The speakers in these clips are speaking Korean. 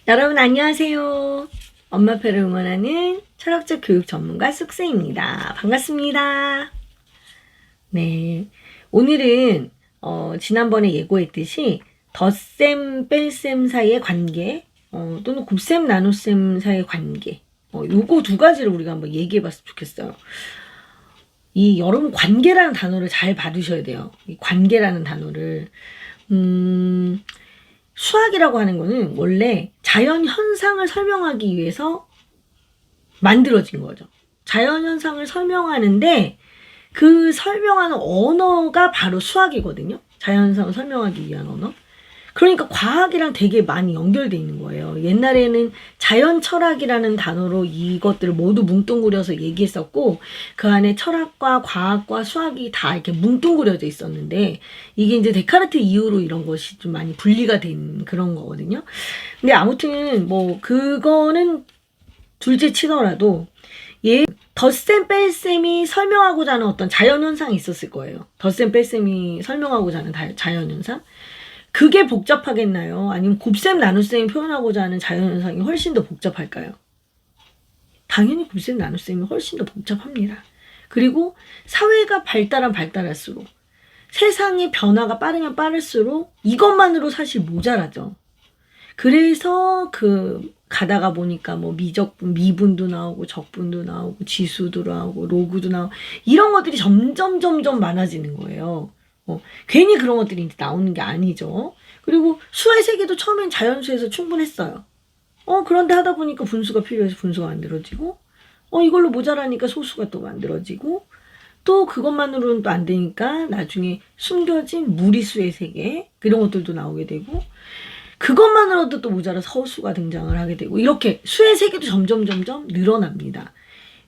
여러분 안녕하세요. 엄마표를 응원하는 철학적 교육 전문가 쑥스입니다. 반갑습니다. 네, 오늘은 지난번에 예고했듯이 덧셈, 뺄셈 사이의 관계 또는 곱셈, 나눗셈 사이의 관계 요거 두 가지를 우리가 한번 얘기해봤으면 좋겠어요. 이 여러분 관계라는 단어를 잘 받으셔야 돼요. 이 관계라는 단어를 수학이라고 하는 거는 원래 자연 현상을 설명하기 위해서 만들어진 거죠. 자연 현상을 설명하는데 그 설명하는 언어가 바로 수학이거든요. 자연 현상을 설명하기 위한 언어. 그러니까 과학이랑 되게 많이 연결돼 있는 거예요. 옛날에는 자연 철학이라는 단어로 이것들을 모두 뭉뚱그려서 얘기했었고 그 안에 철학과 과학과 수학이 다 이렇게 뭉뚱그려져 있었는데 이게 이제 데카르트 이후로 이런 것이 좀 많이 분리가 된 그런 거거든요. 근데 아무튼 뭐 그거는 둘째 치더라도 덧셈 뺄셈이 설명하고자 하는 어떤 자연현상이 있었을 거예요. 덧셈 뺄셈이 설명하고자 하는 자연현상. 그게 복잡하겠나요? 아니면 곱셈 나눗셈이 표현하고자 하는 자연현상이 훨씬 더 복잡할까요? 당연히 곱셈 나눗셈이 훨씬 더 복잡합니다. 그리고 사회가 발달할수록 세상의 변화가 빠르면 빠를수록 이것만으로 사실 모자라죠. 그래서 가다가 보니까 뭐 미분도 나오고 적분도 나오고 지수도 나오고 로그도 나오고 이런 것들이 점점 많아지는 거예요. 괜히 그런 것들이 이제 나오는 게 아니죠. 그리고 수의 세계도 처음엔 자연수에서 충분했어요. 그런데 하다 보니까 분수가 필요해서 분수가 만들어지고, 이걸로 모자라니까 소수가 또 만들어지고, 또 그것만으로는 또 안 되니까 나중에 숨겨진 무리수의 세계, 그런 것들도 나오게 되고, 그것만으로도 또 모자라 서수가 등장을 하게 되고, 이렇게 수의 세계도 점점 늘어납니다.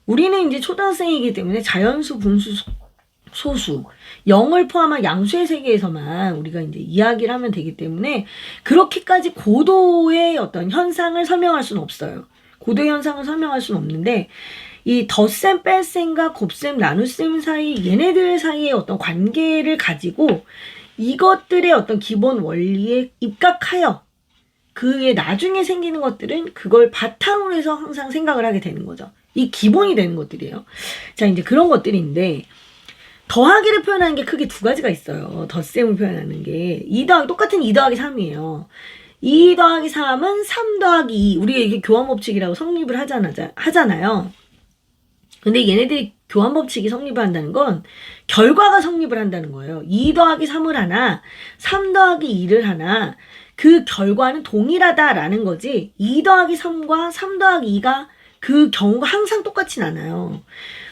우리는 이제 초등학생이기 때문에 자연수, 분수, 소수, 0을 포함한 양수의 세계에서만 우리가 이제 이야기를 하면 되기 때문에 그렇게까지 고도의 어떤 현상을 설명할 수는 없어요. 고도의 현상을 설명할 수는 없는데 이 덧셈, 뺄셈과 곱셈, 나눗셈 사이 얘네들 사이의 어떤 관계를 가지고 이것들의 어떤 기본 원리에 입각하여 그에 나중에 생기는 것들은 그걸 바탕으로 해서 항상 생각을 하게 되는 거죠. 이 기본이 되는 것들이에요. 자, 이제 그런 것들인데 더하기를 표현하는 게 크게 두 가지가 있어요. 덧셈을 표현하는 게 똑같은 2 더하기 3이에요. 2 더하기 3은 3 더하기 2. 우리가 이게 교환법칙이라고 성립을 하잖아요. 근데 얘네들이 교환법칙이 성립을 한다는 건 결과가 성립을 한다는 거예요. 2 더하기 3을 하나, 3 더하기 2를 하나, 그 결과는 동일하다라는 거지 2 더하기 3과 3 더하기 2가 그 경우가 항상 똑같진 않아요.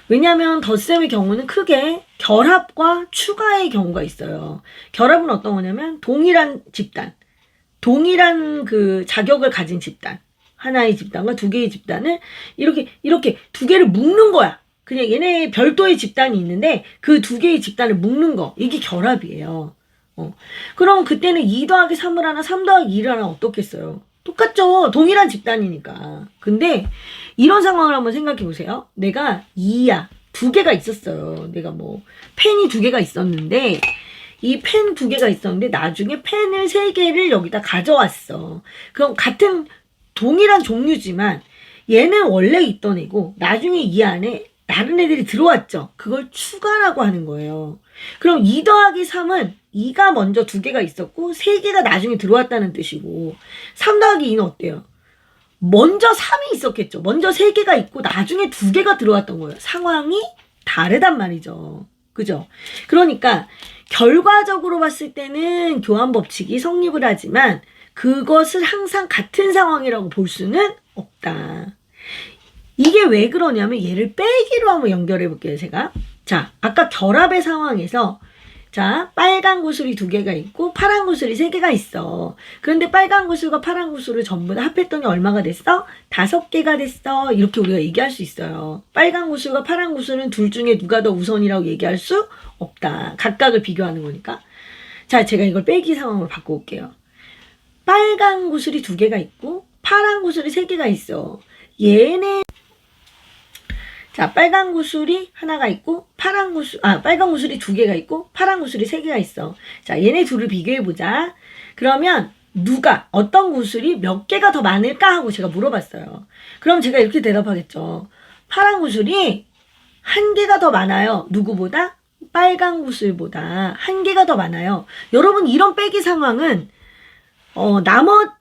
왜냐하면 덧셈의 경우는 크게 결합과 추가의 경우가 있어요. 결합은 어떤 거냐면 동일한 집단, 동일한 그 자격을 가진 집단, 하나의 집단과 두 개의 집단을 이렇게 두 개를 묶는 거야. 그냥 얘네 별도의 집단이 있는데 그 두 개의 집단을 묶는 거, 이게 결합이에요. 그럼 그때는 2 더하기 3을 하나, 3 더하기 2를 하나 어떻겠어요? 똑같죠. 동일한 집단이니까. 근데 이런 상황을 한번 생각해 보세요. 내가 2야. 2개가 있었어요. 내가 뭐 펜이 2개가 있었는데 이 펜 2개가 있었는데 나중에 펜을 3개를 여기다 가져왔어. 그럼 같은 동일한 종류지만 얘는 원래 있던 애고 나중에 이 안에 다른 애들이 들어왔죠. 그걸 추가라고 하는 거예요. 그럼 2 더하기 3은 2가 먼저 2개가 있었고 3개가 나중에 들어왔다는 뜻이고 3 더하기 2는 어때요? 먼저 3이 있었겠죠. 먼저 3개가 있고 나중에 2개가 들어왔던 거예요. 상황이 다르단 말이죠. 그죠? 그러니까 결과적으로 봤을 때는 교환법칙이 성립을 하지만 그것을 항상 같은 상황이라고 볼 수는 없다. 이게 왜 그러냐면 얘를 빼기로 한번 연결해 볼게요. 제가. 자, 아까 결합의 상황에서 자, 빨간 구슬이 2개가 있고 파란 구슬이 3개가 있어. 그런데 빨간 구슬과 파란 구슬을 전부 다 합했더니 얼마가 됐어? 5개가 됐어. 이렇게 우리가 얘기할 수 있어요. 빨간 구슬과 파란 구슬은 둘 중에 누가 더 우선이라고 얘기할 수 없다. 각각을 비교하는 거니까. 자, 제가 이걸 빼기 상황으로 바꿔볼게요. 빨간 구슬이 2개가 있고 파란 구슬이 3개가 있어. 자, 빨간 구슬이 하나가 있고 빨간 구슬이 2개가 있고 파란 구슬이 3개가 있어. 자, 얘네 둘을 비교해보자. 그러면 누가 어떤 구슬이 몇 개가 더 많을까 하고 제가 물어봤어요. 그럼 제가 이렇게 대답하겠죠. 파란 구슬이 한 개가 더 많아요. 누구보다? 빨간 구슬보다 한 개가 더 많아요. 여러분 이런 빼기 상황은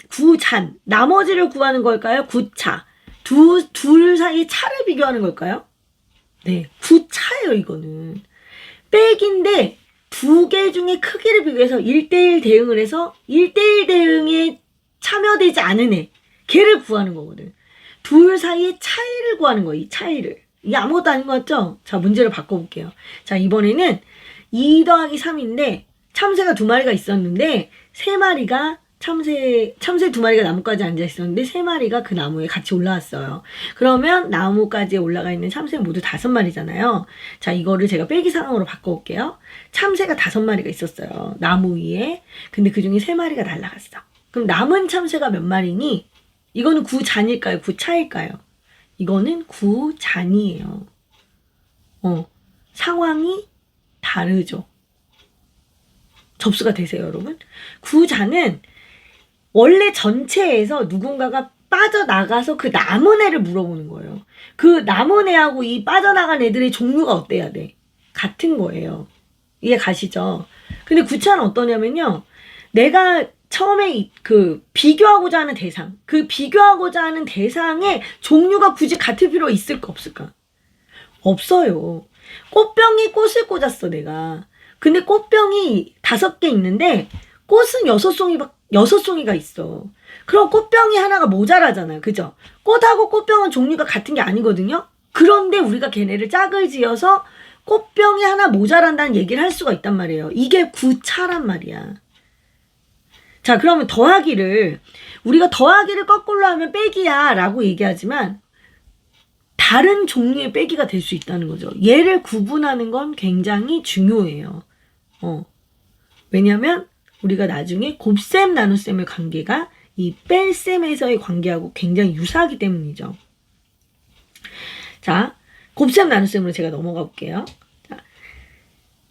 구잔 나머지를 구하는 걸까요? 구차 둘 사이 차를 비교하는 걸까요? 네, 구차예요. 이거는 빼기인데 두 개 중에 크기를 비교해서 1대1 대응을 해서 1대1 대응에 참여되지 않은 애 걔를 구하는 거거든. 둘 사이의 차이를 구하는 거야. 이 차이를. 이게 아무것도 아닌 것 같죠? 자, 문제를 바꿔볼게요. 자, 이번에는 2 더하기 3인데 참새가 2마리가 있었는데 3마리가 참새 2마리가 나무까지 앉아 있었는데 3마리가 그 나무에 같이 올라왔어요. 그러면 나무까지 올라가 있는 참새 모두 5마리잖아요. 자, 이거를 제가 빼기 상황으로 바꿔볼게요. 참새가 5마리가 있었어요. 나무 위에. 근데 그 중에 3마리가 날아갔어. 그럼 남은 참새가 몇 마리니? 이거는 구잔일까요? 구차일까요? 이거는 구잔이에요. 상황이 다르죠. 접수가 되세요, 여러분? 구잔은 원래 전체에서 누군가가 빠져나가서 그 남은 애를 물어보는 거예요. 그 남은 애하고 이 빠져나간 애들의 종류가 어때야 돼? 같은 거예요. 이해 가시죠? 근데 구차는 어떠냐면요. 내가 처음에 비교하고자 하는 대상, 그 비교하고자 하는 대상의 종류가 굳이 같을 필요가 있을까 없을까? 없어요. 꽃병이 꽃을 꽂았어, 내가. 근데 꽃병이 5개 있는데 꽃은 6송이가 있어. 그럼 꽃병이 하나가 모자라잖아요. 그죠? 꽃하고 꽃병은 종류가 같은 게 아니거든요. 그런데 우리가 걔네를 짝을 지어서 꽃병이 하나 모자란다는 얘기를 할 수가 있단 말이에요. 이게 구차란 말이야. 자, 그러면 우리가 더하기를 거꾸로 하면 빼기야 라고 얘기하지만 다른 종류의 빼기가 될 수 있다는 거죠. 얘를 구분하는 건 굉장히 중요해요. 왜냐면 우리가 나중에 곱셈 나눗셈의 관계가 이 뺄셈에서의 관계하고 굉장히 유사하기 때문이죠. 자, 곱셈 나눗셈으로 제가 넘어가 볼게요. 자,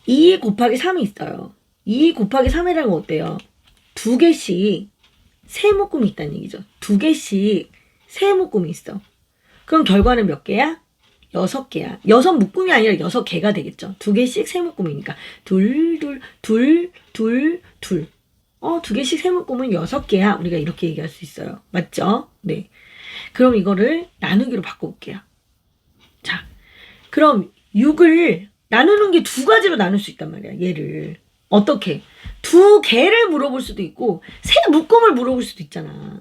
2 곱하기 3이 있어요. 2 곱하기 3이라는 건 어때요? 2개씩 세 묶음이 있다는 얘기죠. 2개씩 세 묶음이 있어. 그럼 결과는 몇 개야? 6개야. 6 묶음이 아니라 6개가 되겠죠. 2개씩 세 묶음이니까. 둘. 2개씩 세 묶음은 6개야. 우리가 이렇게 얘기할 수 있어요. 맞죠? 네. 그럼 이거를 나누기로 바꿔볼게요. 자, 그럼 6을 나누는 게 2가지로 나눌 수 있단 말이야. 얘를. 어떻게? 2개를 물어볼 수도 있고 세 묶음을 물어볼 수도 있잖아.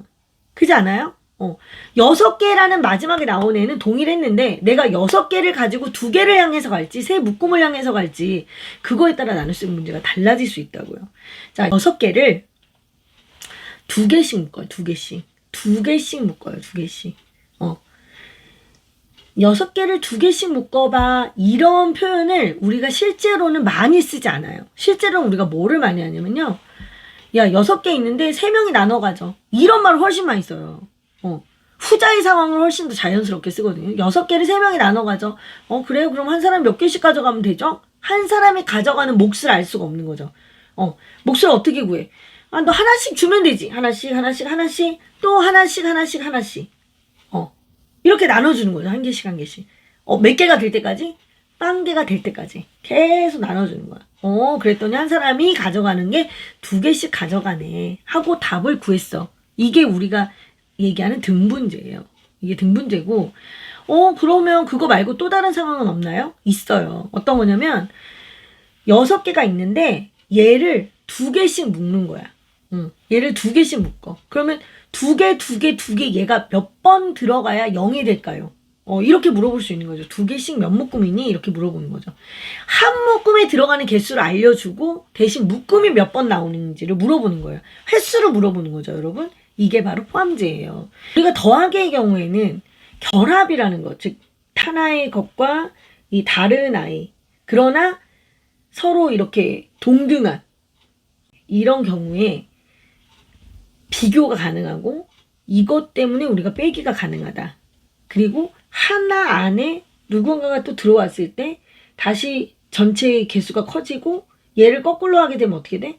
그렇지 않아요? 6개라는 마지막에 나온 애는 동일했는데 내가 6개를 가지고 2개를 향해서 갈지 세 묶음을 향해서 갈지 그거에 따라 나눌 수 있는 문제가 달라질 수 있다고요. 자, 6개를 2개씩 묶어요. 2개씩 묶어요. 2개씩. 6개를 2개씩 묶어봐. 이런 표현을 우리가 실제로는 많이 쓰지 않아요. 실제로는 우리가 뭐를 많이 하냐면요. 야, 6개 있는데 3명이 나눠 가져. 이런 말을 훨씬 많이 써요. 후자의 상황을 훨씬 더 자연스럽게 쓰거든요. 6개를 3명이 나눠 가져. 그래요? 그럼 한 사람이 몇 개씩 가져가면 되죠? 한 사람이 가져가는 몫을 알 수가 없는 거죠. 몫을 어떻게 구해? 너 하나씩 주면 되지. 하나씩, 또 하나씩. 이렇게 나눠주는 거죠. 한 개씩. 몇 개가 될 때까지? 1개가 될 때까지. 계속 나눠주는 거야. 그랬더니 한 사람이 가져가는 게 2개씩 가져가네. 하고 답을 구했어. 이게 우리가 얘기하는 등분제예요. 이게 등분제고, 그러면 그거 말고 또 다른 상황은 없나요? 있어요. 어떤 거냐면, 6개가 있는데, 얘를 2개씩 묶는 거야. 얘를 2개씩 묶어. 그러면 2개 얘가 몇 번 들어가야 0이 될까요? 이렇게 물어볼 수 있는 거죠. 2개씩 몇 묶음이니? 이렇게 물어보는 거죠. 한 묶음에 들어가는 개수를 알려주고 대신 묶음이 몇 번 나오는지를 물어보는 거예요. 횟수를 물어보는 거죠, 여러분. 이게 바로 포함제예요. 우리가 더하기의 경우에는 결합이라는 것, 즉 하나의 것과 이 다른 아이, 그러나 서로 이렇게 동등한 이런 경우에 비교가 가능하고 이것 때문에 우리가 빼기가 가능하다. 그리고 하나 안에 누군가가 또 들어왔을 때 다시 전체의 개수가 커지고 얘를 거꾸로 하게 되면 어떻게 돼?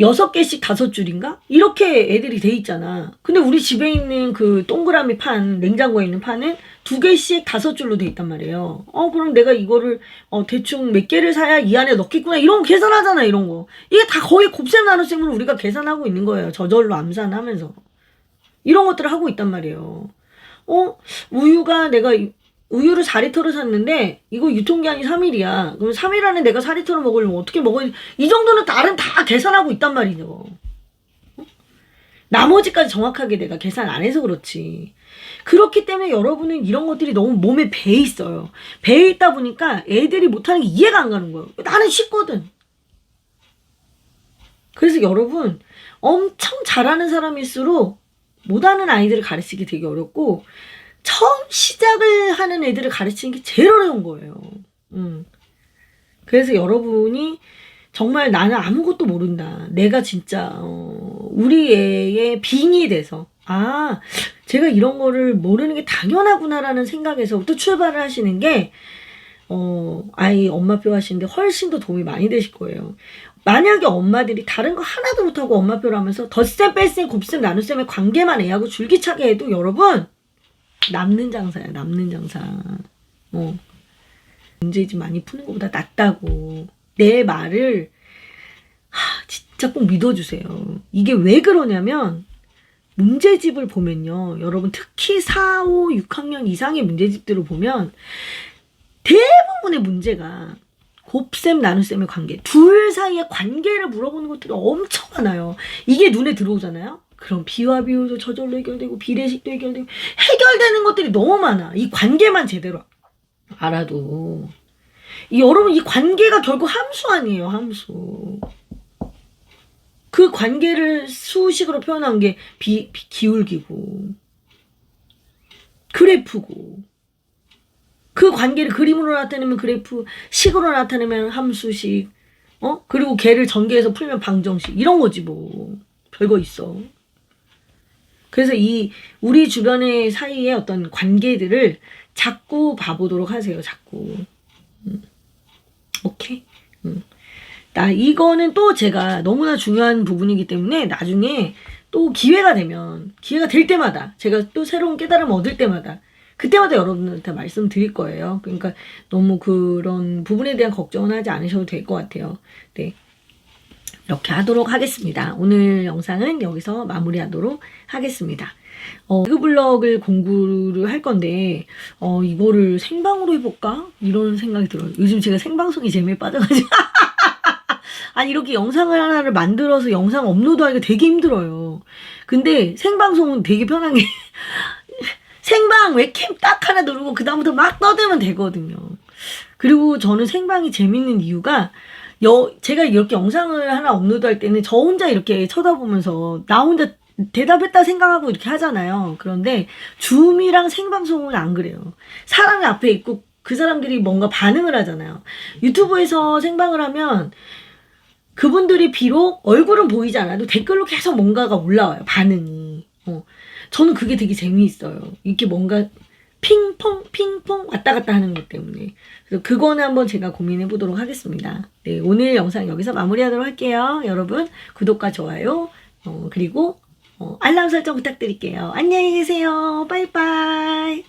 6개씩 5줄인가? 이렇게 애들이 돼 있잖아. 근데 우리 집에 있는 그 동그라미 판, 냉장고에 있는 판은 2개씩 5줄로 돼 있단 말이에요. 그럼 내가 이거를 대충 몇 개를 사야 이 안에 넣겠구나. 이런 거 계산하잖아, 이런 거. 이게 다 거의 곱셈 나눗셈으로 우리가 계산하고 있는 거예요. 저절로 암산하면서. 이런 것들을 하고 있단 말이에요. 우유가 내가 우유를 4리터를 샀는데 이거 유통기한이 3일이야. 그럼 3일 안에 내가 4리터를 먹으려면 어떻게 먹어야 이 정도는 나름 다 계산하고 있단 말이죠. 나머지까지 정확하게 내가 계산 안 해서 그렇지. 그렇기 때문에 여러분은 이런 것들이 너무 몸에 배에 있어요. 배에 있다 보니까 애들이 못하는 게 이해가 안 가는 거예요. 나는 쉽거든. 그래서 여러분 엄청 잘하는 사람일수록 못하는 아이들을 가르치기 되게 어렵고 처음 시작을 하는 애들을 가르치는 게 제일 어려운 거예요. 그래서 여러분이 정말 나는 아무것도 모른다. 내가 진짜 우리 애의 빙이 돼서 제가 이런 거를 모르는 게 당연하구나라는 생각에서부터 출발을 하시는 게 아이 엄마표 하시는데 훨씬 더 도움이 많이 되실 거예요. 만약에 엄마들이 다른 거 하나도 못하고 엄마표를 하면서 덧셈, 뺄셈, 곱셈, 나눗셈의 관계만 애하고 줄기차게 해도 여러분 남는 장사야, 남는 장사. 문제집 많이 푸는 것보다 낫다고. 내 말을 진짜 꼭 믿어주세요. 이게 왜 그러냐면 문제집을 보면요. 여러분 특히 4, 5, 6학년 이상의 문제집들을 보면 대부분의 문제가 곱셈, 나눗셈의 관계. 둘 사이의 관계를 물어보는 것들이 엄청 많아요. 이게 눈에 들어오잖아요. 그럼 비와 비유도 저절로 해결되고 비례식도 해결되고 해결되는 것들이 너무 많아. 이 관계만 제대로 알아도. 여러분 이 관계가 결국 함수 아니에요. 함수. 그 관계를 수식으로 표현한 게 기울기고 그래프고 그 관계를 그림으로 나타내면 그래프, 식으로 나타내면 함수식, 그리고 걔를 전개해서 풀면 방정식 이런 거지 뭐. 별거 있어. 그래서 우리 주변의 사이의 어떤 관계들을 자꾸 봐보도록 하세요. 자꾸. 오케이? 이거는 또 제가 너무나 중요한 부분이기 때문에 나중에 또 기회가 될 때마다 제가 또 새로운 깨달음을 얻을 때마다 그때마다 여러분들한테 말씀드릴 거예요. 그러니까 너무 그런 부분에 대한 걱정은 하지 않으셔도 될 것 같아요. 네. 이렇게 하도록 하겠습니다. 오늘 영상은 여기서 마무리하도록 하겠습니다. 에그블럭을 공부를 할 건데 이거를 생방으로 해볼까? 이런 생각이 들어요. 요즘 제가 생방송이 재미에 빠져가지고 아니 이렇게 영상을 하나를 만들어서 영상 업로드하기가 되게 힘들어요. 근데 생방송은 되게 편한 게 생방 웹캠 딱 하나 누르고 그 다음부터 막 떠들면 되거든요. 그리고 저는 생방이 재밌는 이유가 제가 이렇게 영상을 하나 업로드할 때는 저 혼자 이렇게 쳐다보면서 나 혼자 대답했다 생각하고 이렇게 하잖아요. 그런데 줌이랑 생방송은 안 그래요. 사람이 앞에 있고 그 사람들이 뭔가 반응을 하잖아요. 유튜브에서 생방을 하면 그분들이 비록 얼굴은 보이지 않아도 댓글로 계속 뭔가가 올라와요. 반응이. 저는 그게 되게 재미있어요. 이렇게 뭔가 핑퐁 왔다 갔다 하는 것 때문에. 그래서 그거는 한번 제가 고민해 보도록 하겠습니다. 네, 오늘 영상 여기서 마무리하도록 할게요. 여러분 구독과 좋아요 그리고 알람 설정 부탁드릴게요. 안녕히 계세요. 빠이빠이.